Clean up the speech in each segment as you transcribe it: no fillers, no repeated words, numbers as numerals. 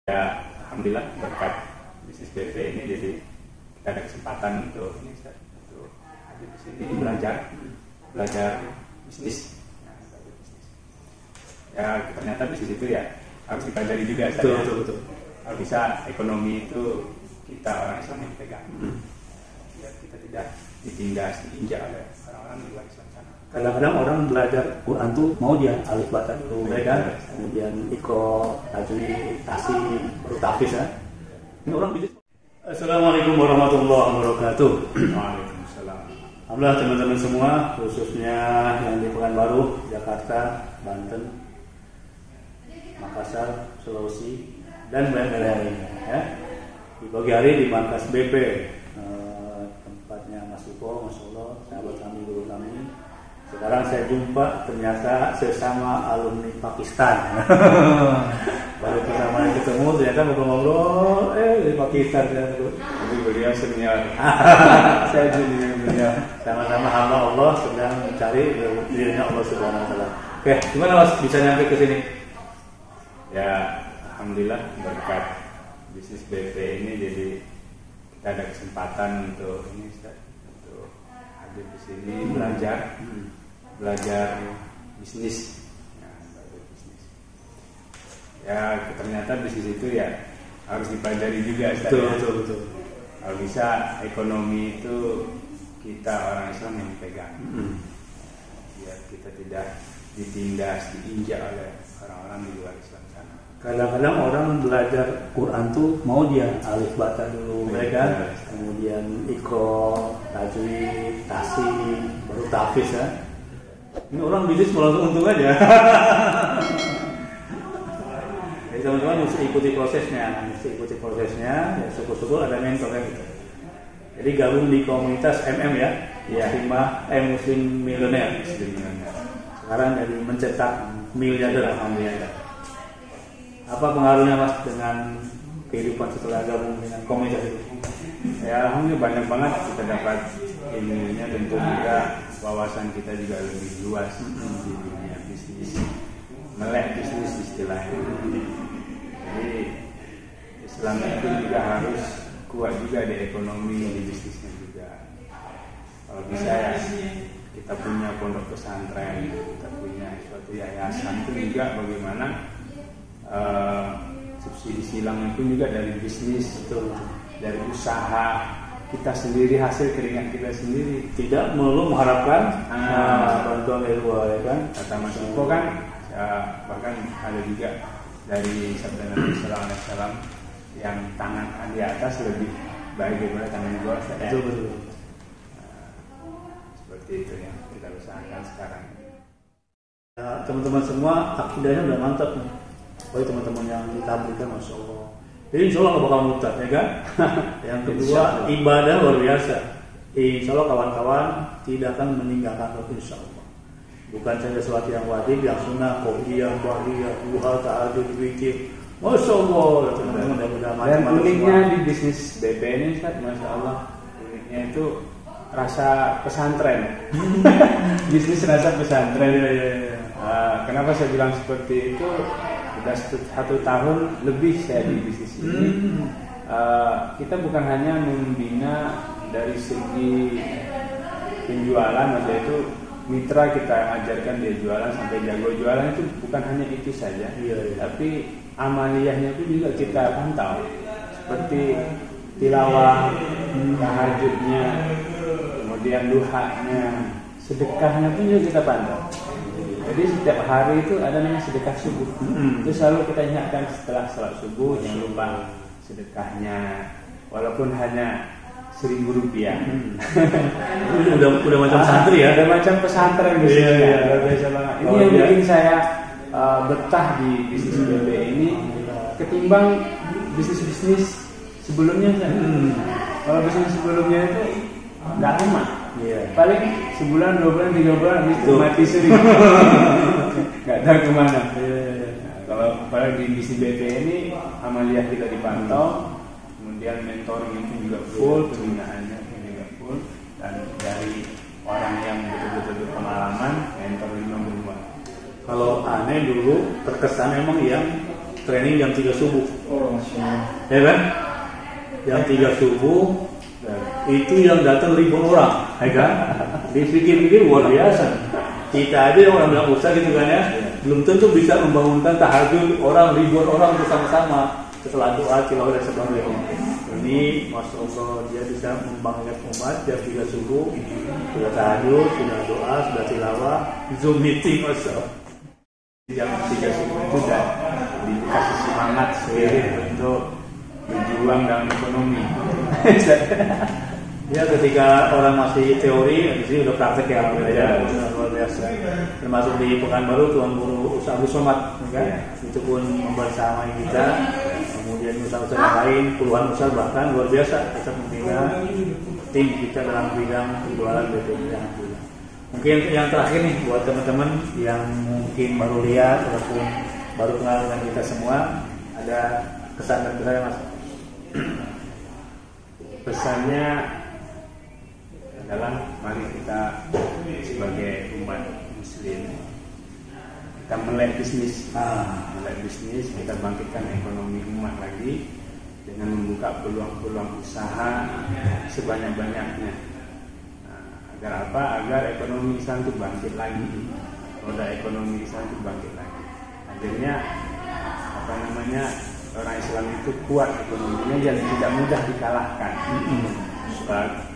Ya, alhamdulillah berkat bisnis BP ini jadi kita ada kesempatan untuk hadir di sini belajar bisnis. Ya, ternyata bisnis itu ya harus dipelajari juga. Betul. Kalau bisa ekonomi itu kita orang Islam yang pegang. Ya, kita tidak ditindas, diinjak oleh orang-orang di luar Islam sana. Kadang-kadang orang belajar Quran tuh mau dia alif bata dulu, kan? Kemudian ikro, tajwid, tasih, baru tahfiz ya. Ini orang bisnis. Assalamualaikum warahmatullahi wabarakatuh. Waalaikumsalam. Alhamdulillah teman-teman semua, khususnya yang di Pekanbaru, Jakarta, Banten, Makassar, Sulawesi, dan banyak lainnya. Ya. Di pagi hari di markas BP, tempatnya Mas Uko, Masya Allah, sahabat kami, guru kami. Sekarang saya jumpa ternyata sesama alumni Pakistan. Baru pertama kali ketemu ternyata ngobrol-ngobrol, di Pakistan. Jadi beliau senior. Saya junior beliau. Sama-sama hamba Allah sedang mencari ridhonya Allah Subhanahu Wa Taala. Oke, gimana Mas bisa nyampe ke sini? Ya, alhamdulillah berkat bisnis BP ini jadi kita ada kesempatan untuk hadir di sini belajar bisnis. Ya, ternyata bisnis itu ya harus dipelajari juga. Betul. Kalau bisa ekonomi itu kita orang Islam yang pegang. Biar kita tidak ditindas, diinjak oleh orang-orang di luar Islam sana. Kadang-kadang orang belajar Quran tuh mau dia alif bata dulu, kan? Kemudian ikro, tajwid, tasih, baru tahfiz ya. Ini orang bisnis mau langsung untung aja. Jadi teman-teman mesti ikuti prosesnya. Ya, syukur-syukur ada mentor kan gitu. Jadi gabung di komunitas MM ya, Muslim Millionaire. Sekarang jadi mencetak miliarder. Apa pengaruhnya Mas dengan kehidupan setelah gabung dengan komunitas itu? Ya, alhamdulillah banyak banget kita dapat ilmunya, tentu juga wawasan kita juga lebih luas di dunia bisnis, melek bisnis istilahnya. Jadi Islam itu juga harus kuat juga di ekonomi, di bisnisnya juga. Kalau bisa ya kita punya pondok pesantren, kita punya suatu yayasan itu juga bagaimana subsidi silangnya pun juga dari bisnis, dari usaha kita sendiri, hasil keringat kita sendiri, tidak melulu mengharapkan bantuan dari luar, ya kan? Kata Mas Uko kan, bahkan ada juga dari sabda Nabi Sallallahu Alaihi Wasallam yang tangan di atas lebih baik daripada tangan di bawah. Betul. Seperti itu yang kita usahakan sekarang. Ya, teman-teman semua akidahnya udah mantap nih. Bagi teman-teman yang ditabligkan, Masya Allah. Jadi insya Allah nggak bakal murtad, ya kan? Yang kedua, ibadah luar biasa. Insya Allah kawan-kawan tidak akan meninggalkan itu, insya Allah. Bukan saja sesuatu yang wajib, yang sunnah, qobliyah, ba'diyah, duha, ta'adzur, zikir. Masya Allah, teman-teman udah dan uniknya di bisnis BP ini, Ustaz, Masya Allah, uniknya itu rasa pesantren. Bisnis rasa pesantren. Kenapa saya bilang seperti itu? Sudah 1 tahun lebih saya di bisnis ini. Kita bukan hanya membina dari segi penjualan, maksudnya itu mitra kita ajarkan dia jualan sampai jago jualan, itu bukan hanya itu saja. Tapi amaliyahnya itu juga kita pantau, seperti tilawah, tahajudnya, kemudian duhanya, sedekahnya pun juga kita pantau. Jadi setiap hari itu ada namanya sedekah subuh. Itu selalu kita ingatkan setelah salat subuh, jangan lupa sedekahnya, walaupun hanya Rp1.000. udah macam santri ya, udah macam pesantren bisnisnya. Biasa banget. Ini yang bikin saya betah di bisnis BP ini ketimbang bisnis sebelumnya. Kalau bisnis sebelumnya itu nggak lama. Paling sebulan, 2 bulan, 3 bulan itu mati sendiri. Nggak tahu kemana. Kalau apalagi di bisnis BP ini amaliyah kita dipantau, kemudian mentoring itu juga full, pembinaannya juga full, dan dari orang yang betul-betul berpengalaman, mentor 5 bulan. Kalau aneh dulu terkesan memang yang training jam 3 subuh. Oh, Masya Allah. Ya kan? Jam 3 subuh itu yang datang ribuan orang, ya kan? Dipikir-pikir luar biasa. Kita aja orang bilang usaha gitu kan ya, belum tentu bisa membangunkan tahajud orang ribuan orang bersama-sama setelah doa tilawah dan sebagainya. Ini Masya Allah, dia bisa membanggakan umat jam 3 subuh sudah tahajud, sudah doa, sudah tilawah, Zoom meeting Masya Allah. Jam 3 subuh itu sudah dikasih semangat untuk berjuang dalam ekonomi. Ya, ketika orang masih teori, di sini udah praktek ya, luar biasa. Termasuk di Pekanbaru Tuan Guru Usaha Abdul Somad, kan? Itu pun membersamai kita. Kemudian usaha-usaha yang lain, puluhan usaha bahkan luar biasa kita membina tim kita dalam bidang penjualan BPN. Mungkin yang terakhir nih buat teman-teman yang mungkin baru lihat ataupun baru kenal dengan kita semua, ada kesan dan pesan Mas? Pesannya adalah mari kita sebagai umat muslim kita melek bisnis, kita bangkitkan ekonomi umat lagi dengan membuka peluang-peluang usaha sebanyak-banyaknya. Agar apa? Agar ekonomi Islam itu bangkit lagi, roda ekonomi Islam itu bangkit lagi. Akhirnya orang Islam itu kuat ekonominya dan tidak mudah dikalahkan.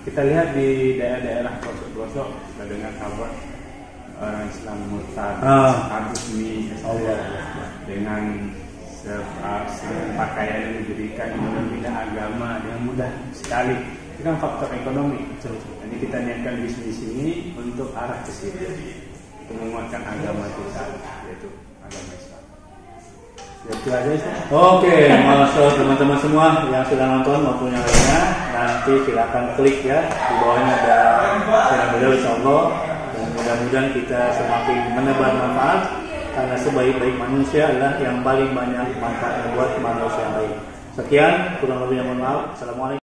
Kita lihat di daerah-daerah pelosok-pelosok, kita dengar kabar orang Islam murtad, resmi dengan pakaian yang diberikan menunda agama dengan mudah sekali. Itu kan faktor ekonomi. Jadi kita niatkan bisnis ini untuk arah ke situ, untuk menguatkan agama kita, yaitu agama Islam. Itu aja sih. Oke, masuk teman-teman semua yang sudah nonton maupun yang lainnya, nanti silakan klik ya, di bawahnya ada channel beliau insyaallah, dan mudah-mudahan kita semakin menebar manfaat karena sebaik-baik manusia adalah yang paling banyak manfaatnya buat manusia lain. Sekian, kurang lebihnya mohon maaf. Assalamualaikum.